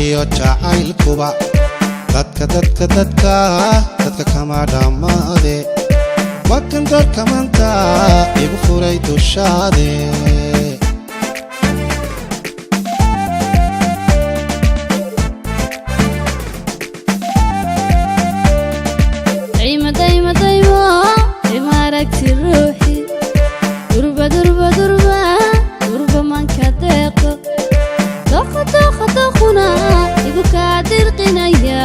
iyo jacaylkuba dadka kama dhamaade wakan darka maanta igu furay dushaade imaragti ruuxi durba man ka deeqo doqona igu kaa dirqinaya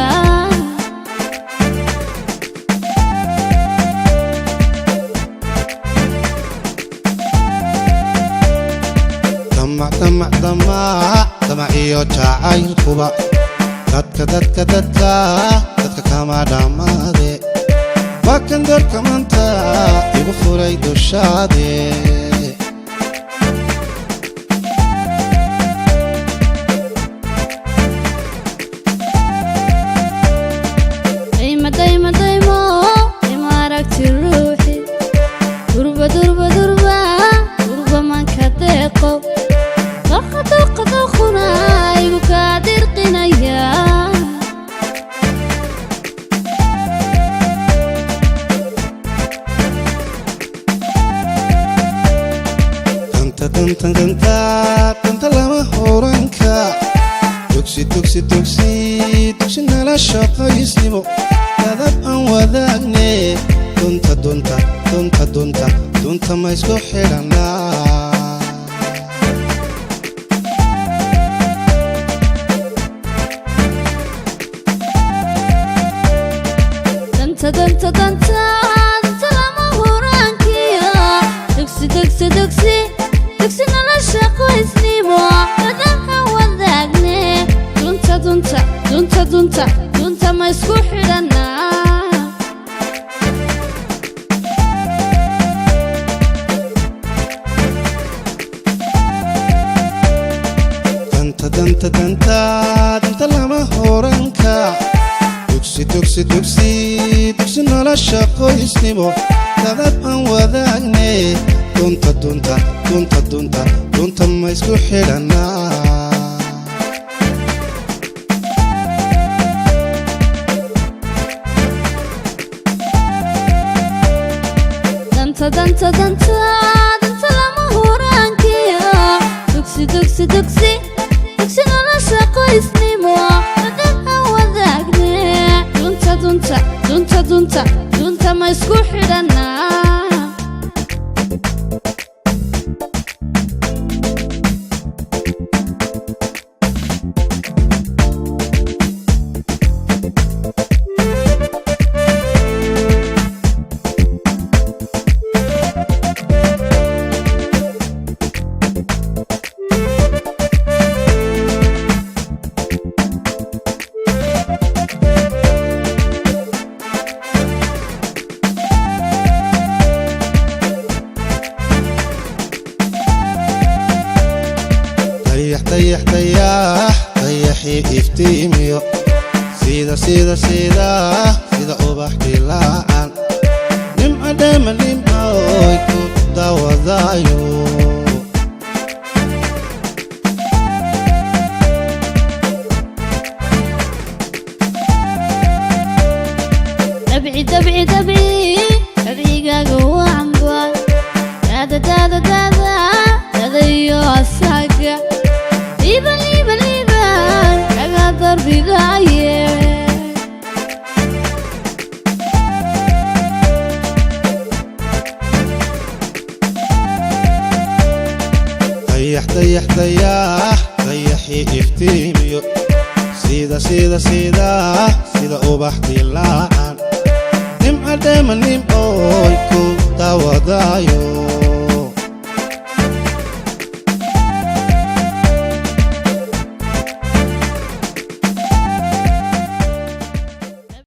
damac iyo jacaylkuba dadka kama dhamaade wakan darka maanta igu furay dushaade imaragti ruuxi durba man ka deeqo doqona igu kaa dirqinaya danta lama horanka dugsi nala shaqaysnimo dadab aan wadaagne dunta ma isku xidhanaa danta lama horankiyo dugsi nala shaqaysnimo dadab aan wadaagne dunta ma isku xidhanaa danta lama horanka dugsi nala shaqaysnimo dadab aan wadaagne dunta ma isku xidhanaa danta lama horankiyo dugsi nala shaqaysnimo dadab aan wadaagne dunta ma isku xidhanaa dayaxi iftiimiyo sida ubax dilaacan nimca oy ku dawadaayo dabcigaaga wacanba dadayo asaga liiban kaga darbidaaye dayaxi iftiimiyo sida ubax dilaacan nimca oy ku dawadaayo